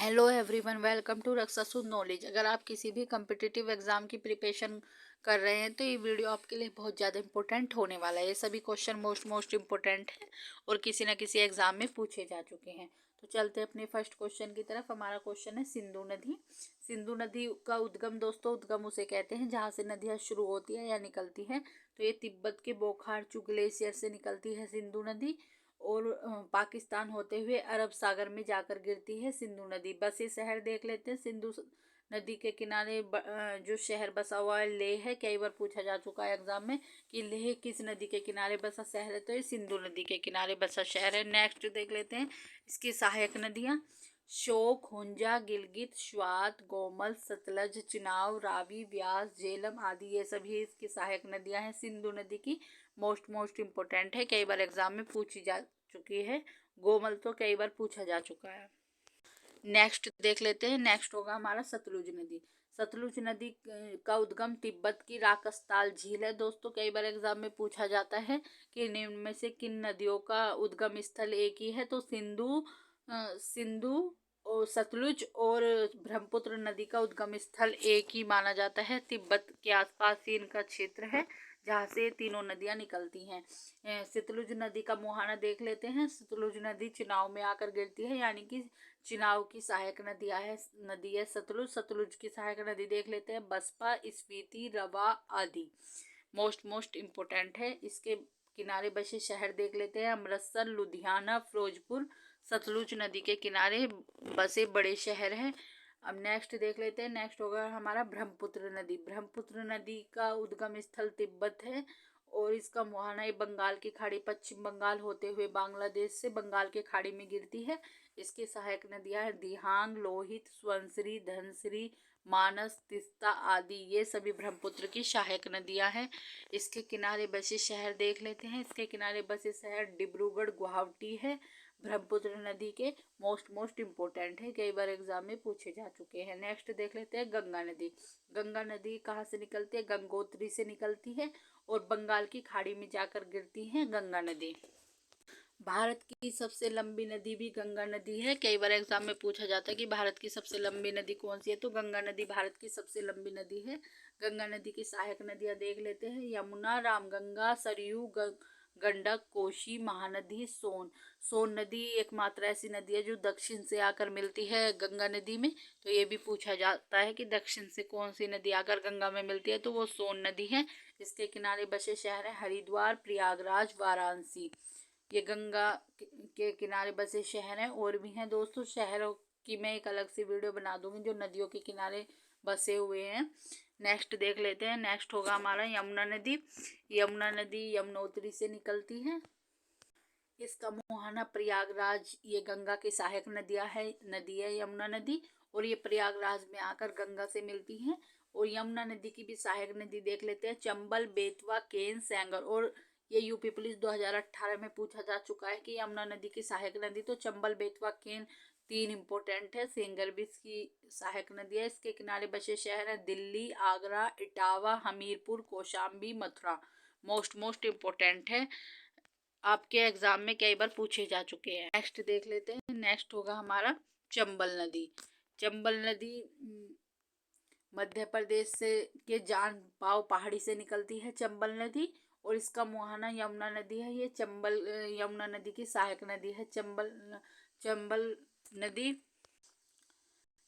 Hello everyone, welcome to रक्षा सुध knowledge. अगर आप किसी भी कम्पिटिटिव एग्जाम की प्रिपरेशन कर रहे हैं तो ये वीडियो आपके लिए बहुत ज़्यादा इंपॉर्टेंट होने वाला है। ये सभी क्वेश्चन मोस्ट इम्पोर्टेंट है और किसी न किसी एग्जाम में पूछे जा चुके हैं। तो चलते हैं अपने फर्स्ट क्वेश्चन की तरफ। हमारा क्वेश्चन है सिंधु नदी। सिंधु नदी का उद्गम, दोस्तों उद्गम उसे कहते हैं जहाँ से नदियाँ शुरू होती है या निकलती है। तो ये तिब्बत के बोखारचू ग्लेशियर से निकलती है सिंधु नदी और पाकिस्तान होते हुए अरब सागर में जाकर गिरती है सिंधु नदी। बस ये शहर देख लेते हैं। सिंधु नदी के किनारे जो शहर बसा हुआ है लेह है। कई बार पूछा जा चुका है एग्जाम में कि लेह किस नदी के किनारे बसा शहर है, तो ये सिंधु नदी के किनारे बसा शहर है। नेक्स्ट देख लेते हैं इसकी सहायक नदियाँ। शोक, हुंजा, गिलगित, स्वात, गोमल, सतलज, चिनाव, रावी, व्यास, झेलम आदि ये सभी इसकी सहायक नदियां हैं सिंधु नदी की। मोस्ट इम्पोर्टेंट है, कई बार एग्जाम में पूछी जा चुकी है। गोमल तो कई बार पूछा जा चुका है। नेक्स्ट देख लेते हैं। नेक्स्ट होगा हमारा सतलुज नदी। सतलुज नदी का उद्गम तिब्बत की राकसताल झील है। दोस्तों कई बार एग्जाम में पूछा जाता है कि निम्न में से किन नदियों का उद्गम स्थल एक ही है, तो सिंधु और सतलुज और ब्रह्मपुत्र नदी का उद्गम स्थल एक ही माना जाता है। तिब्बत के आसपास ही इनका क्षेत्र है जहाँ से तीनों नदियाँ निकलती हैं। सतलुज नदी का मुहाना देख लेते हैं। सतलुज नदी चिनाव में आकर गिरती है, यानी कि चिनाव की सहायक नदी है सतलुज। सतलुज की सहायक नदी देख लेते हैं बसपा, स्पीति, रवा आदि। मोस्ट इम्पोर्टेंट है। इसके किनारे बसे शहर देख लेते हैं अमृतसर, लुधियाना, फिरोजपुर। सतलुज नदी के किनारे बसे बड़े शहर हैं। अब नेक्स्ट देख लेते हैं। नेक्स्ट होगा हमारा ब्रह्मपुत्र नदी। ब्रह्मपुत्र नदी का उद्गम स्थल तिब्बत है और इसका मुहाना बंगाल की खाड़ी, पश्चिम बंगाल होते हुए बांग्लादेश से बंगाल के खाड़ी में गिरती है। इसकी सहायक नदियां हैं दिहांग, लोहित, स्वंसरी, धनसरी, मानस, तिस्ता आदि। ये सभी ब्रह्मपुत्र की सहायक नदियां हैं। इसके किनारे बसे शहर देख लेते हैं। इसके किनारे बसे शहर डिब्रूगढ़, गुवाहाटी है। ब्रह्मपुत्र नदी के मोस्ट इम्पोर्टेंट है, कई बार एग्जाम में पूछे जा चुके हैं। नेक्स्ट देख लेते हैं गंगा नदी। गंगा नदी कहाँ से निकलती है? गंगोत्री से निकलती है और बंगाल की खाड़ी में जाकर गिरती है गंगा नदी। भारत की सबसे लंबी नदी भी गंगा नदी है। कई बार एग्जाम में पूछा जाता है कि भारत की सबसे लंबी नदी कौन सी है, तो गंगा नदी भारत की सबसे लंबी नदी है। गंगा नदी की सहायक नदियां देख लेते हैं यमुना, रामगंगा, सरयू, गंडक, कोशी, महानदी, सोन। सोन नदी एकमात्र ऐसी नदी है जो दक्षिण से आकर मिलती है गंगा नदी में। तो ये भी पूछा जाता है कि दक्षिण से कौन सी नदी आकर गंगा में मिलती है, तो वो सोन नदी है। इसके किनारे बसे शहर है हरिद्वार, प्रयागराज, वाराणसी। ये गंगा के किनारे बसे शहर हैं। और भी हैं दोस्तों, शहरों की मैं एक अलग से वीडियो बना दूंगी जो नदियों के किनारे बसे हुए हैं। नेक्स्ट देख लेते हैं। नेक्स्ट होगा हमारा यमुना नदी। यमुना नदी यमुनोत्री से निकलती है। इसका मुहाना प्रयागराज, ये गंगा की सहायक नदी है यमुना नदी, और ये प्रयागराज में आकर गंगा से मिलती है। और यमुना नदी की भी सहायक नदी देख लेते हैं चंबल, बेतवा, केन, सेंगर। और ये यूपी पुलिस 2018 में पूछा जा चुका है कि यमुना नदी की सहायक नदी, तो चंबल, बेतवा, केन तीन इंपॉर्टेंट है। सेंगर भी इसकी सहायक नदी है। इसके किनारे बसे शहर है दिल्ली, आगरा, इटावा, हमीरपुर, कौशाम्बी, मथुरा। मोस्ट इम्पोर्टेंट है, आपके एग्जाम में कई बार पूछे जा चुके हैं। नेक्स्ट देख लेते हैं। नेक्स्ट होगा हमारा चंबल नदी। चंबल नदी मध्य प्रदेश से के जान पाव पहाड़ी से निकलती है चंबल नदी, और इसका मुहाना यमुना नदी है। ये चंबल यमुना नदी की सहायक नदी है। चंबल नदी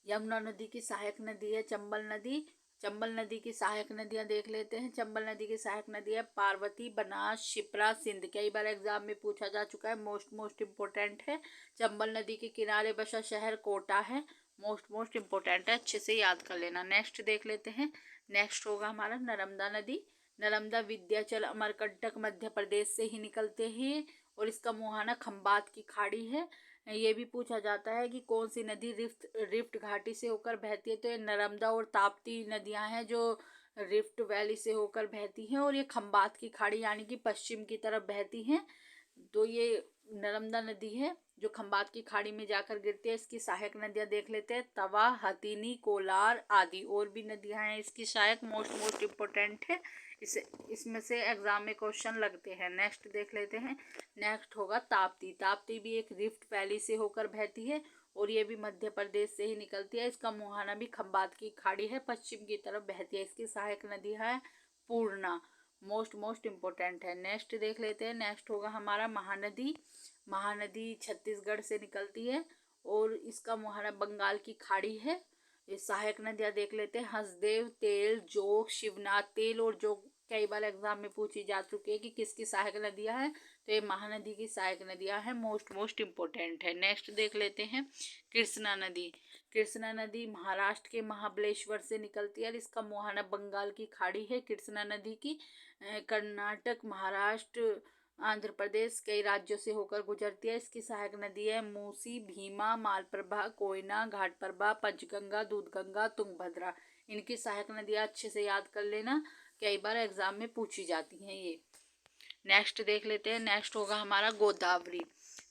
यमुना नदी की सहायक नदी है चंबल नदी। चंबल नदी की सहायक नदियां देख लेते हैं। चंबल नदी की सहायक नदी है पार्वती, बनास, शिप्रा, सिंध। कई बार एग्जाम में पूछा जा चुका है, मोस्ट इम्पोर्टेंट है। चंबल नदी के किनारे बसा शहर कोटा है। मोस्ट इम्पोर्टेंट है, अच्छे से याद कर लेना। नेक्स्ट देख लेते हैं। नेक्स्ट होगा हमारा नर्मदा नदी। नर्मदा विंध्याचल, अमरकंटक मध्य प्रदेश से ही निकलते हैं और इसका मुहाना खंबात की खाड़ी है। ये भी पूछा जाता है कि कौन सी नदी रिफ्ट घाटी से होकर बहती है, तो ये नर्मदा और ताप्ती नदियां हैं जो रिफ्ट वैली से होकर बहती हैं, और ये खंबात की खाड़ी यानी कि पश्चिम की तरफ बहती हैं। तो ये नर्मदा नदी है जो खंबात की खाड़ी में जाकर गिरती है। इसकी सहायक नदियां देख लेते हैं तवा, हथिनी, कोलार आदि। और भी नदियां हैं इसकी सहायक, मोस्ट इम्पोर्टेंट है। इसमें से एग्जाम में क्वेश्चन लगते हैं। नेक्स्ट देख लेते हैं। नेक्स्ट होगा ताप्ती। ताप्ती भी एक रिफ्ट वैली से होकर बहती है और ये भी मध्य प्रदेश से ही निकलती है। इसका मुहाना भी खंबात की खाड़ी है, पश्चिम की तरफ बहती है। इसकी सहायक नदी है पूर्णा। मोस्ट इम्पोर्टेंट है। नेक्स्ट देख लेते हैं। नेक्स्ट होगा हमारा महानदी। महानदी छत्तीसगढ़ से निकलती है और इसका मुहाना बंगाल की खाड़ी है। ये सहायक नदियाँ देख लेते हैं। हसदेव, तेल, जोग, शिवनाथ। तेल और जोग कई बार एग्जाम में पूछी जा चुकी है कि किसकी सहायक नदियाँ हैं, तो ये महानदी की सहायक नदियाँ हैं। मोस्ट इम्पोर्टेंट है। नेक्स्ट देख लेते हैं कृष्णा नदी। कृष्णा नदी महाराष्ट्र के महाबलेश्वर से निकलती है और इसका मुहाना बंगाल की खाड़ी है। कृष्णा नदी की कर्नाटक, महाराष्ट्र, आंध्र प्रदेश कई राज्यों से होकर गुजरती है। इसकी सहायक नदी है मूसी, भीमा, मालप्रभा, कोयना, घाटप्रभा, पंचगंगा, दूधगंगा, तुंगभद्रा। इनकी सहायक नदियाँ अच्छे से याद कर लेना, कई बार एग्जाम में पूछी जाती हैं ये। नेक्स्ट देख लेते हैं। नेक्स्ट होगा हमारा गोदावरी।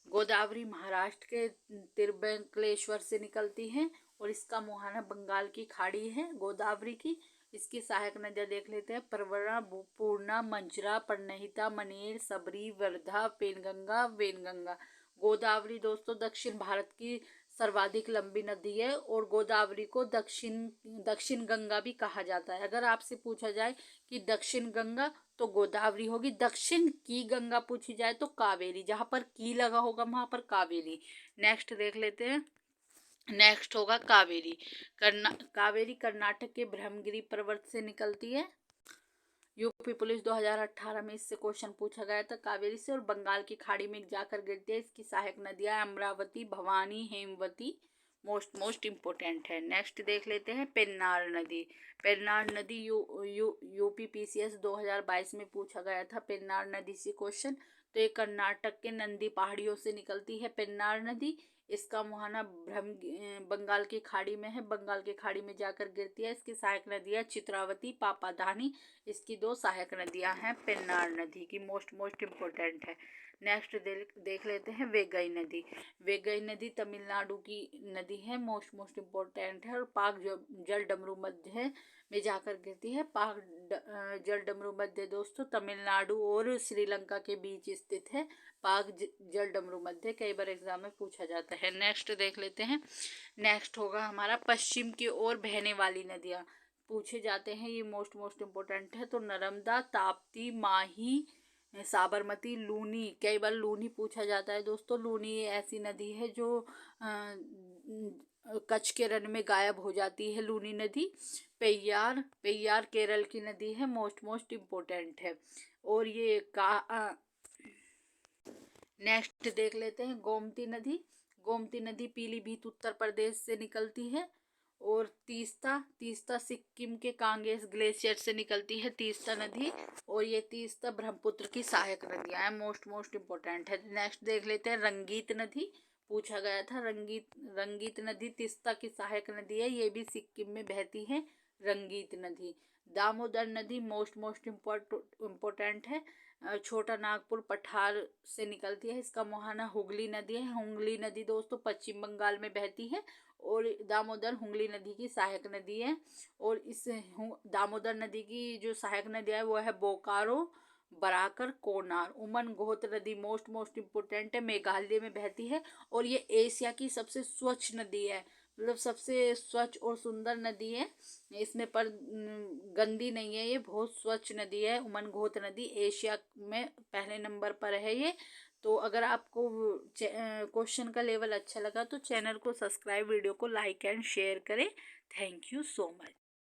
गोदावरी महाराष्ट्र के तिरुबंकलेश्वर से निकलती है और इसका मुहाना बंगाल की खाड़ी है गोदावरी की। इसकी सहायक नदियाँ देख लेते हैं। प्रवरा, पूर्णा, मंजरा, प्रणहिता, मनेर, सबरी, वर्धा, पेनगंगा, वेनगंगा। गोदावरी दोस्तों दक्षिण भारत की सर्वाधिक लंबी नदी है और गोदावरी को दक्षिण गंगा भी कहा जाता है। अगर आपसे पूछा जाए कि दक्षिण गंगा, तो गोदावरी होगी। दक्षिण की गंगा पूछी जाए तो कावेरी, जहाँ पर की लगा होगा वहाँ पर कावेरी। नेक्स्ट देख लेते हैं। नेक्स्ट होगा कावेरी। कावेरी कर्नाटक के ब्रह्मगिरी पर्वत से निकलती है। यूपी पुलिस 2018 में इससे क्वेश्चन पूछा गया था कावेरी से, और बंगाल की खाड़ी में जाकर गिरती है। इसकी सहायक नदियाँ अमरावती, भवानी, हेमवती। मोस्ट इम्पोर्टेंट है। नेक्स्ट देख लेते हैं पेन्नार नदी। पेन्नार नदी यूपी PCS 2022 में पूछा गया था पेन्नार नदी से क्वेश्चन। तो ये कर्नाटक के नंदी पहाड़ियों से निकलती है पेन्नार नदी। इसका मुहाना बंगाल की खाड़ी में है, बंगाल की खाड़ी में जाकर गिरती है। इसकी सहायक नदियाँ चित्रावती, पापाधानी। इसकी दो सहायक नदियाँ हैं पेन्नार नदी की। मोस्ट इम्पोर्टेंट है। नेक्स्ट देख लेते हैं वेगई नदी। वेगई नदी तमिलनाडु की नदी है। मोस्ट इम्पोर्टेंट है और पाक जल डमरू मध्य में जाकर गिरती है। पाक जल डमरू मध्य दोस्तों तमिलनाडु और श्रीलंका के बीच स्थित है। पाक जल डमरू मध्य कई बार एग्जाम में पूछा जाता है। नेक्स्ट देख लेते हैं। नेक्स्ट होगा हमारा पश्चिम की ओर बहने वाली नदियाँ पूछे जाते हैं। ये मोस्ट इम्पोर्टेंट है। तो नर्मदा, ताप्ती, माही, साबरमती, लूनी। कई बार लूनी पूछा जाता है दोस्तों। लूनी ऐसी नदी है जो कच्छ के रण में गायब हो जाती है, लूनी नदी। पेय्यार केरल की नदी है। मोस्ट इम्पोर्टेंट है। और ये नेक्स्ट देख लेते हैं गोमती नदी। गोमती नदी पीलीभीत उत्तर प्रदेश से निकलती है। और तीस्ता सिक्किम के कांगेस ग्लेशियर से निकलती है तीस्ता नदी। और ये तीस्ता ब्रह्मपुत्र की सहायक नदियाँ हैं। मोस्ट इम्पोर्टेंट है। नेक्स्ट देख लेते हैं रंगीत नदी। पूछा गया था रंगीत नदी तीस्ता की सहायक नदी है। ये भी सिक्किम में बहती है रंगीत नदी। दामोदर नदी मोस्ट इम्पोर्टेंट है। छोटा नागपुर पठार से निकलती है। इसका मुहाना हुगली नदी है। हुगली नदी दोस्तों पश्चिम बंगाल में बहती है और दामोदर हुगली नदी की सहायक नदी है। और इस दामोदर नदी की जो सहायक नदी है वो है बोकारो, बराकर, कोनार। उमन घोत नदी मोस्ट इम्पोर्टेंट है, मेघालय में बहती है और ये एशिया की सबसे स्वच्छ नदी है। मतलब सबसे स्वच्छ और सुंदर नदी है। इसमें पर गंदी नहीं है, ये बहुत स्वच्छ नदी है। उमन घोत नदी एशिया में पहले नंबर पर है ये। तो अगर आपको क्वेश्चन का लेवल अच्छा लगा तो चैनल को सब्सक्राइब, वीडियो को लाइक एंड शेयर करें। Thank you so much.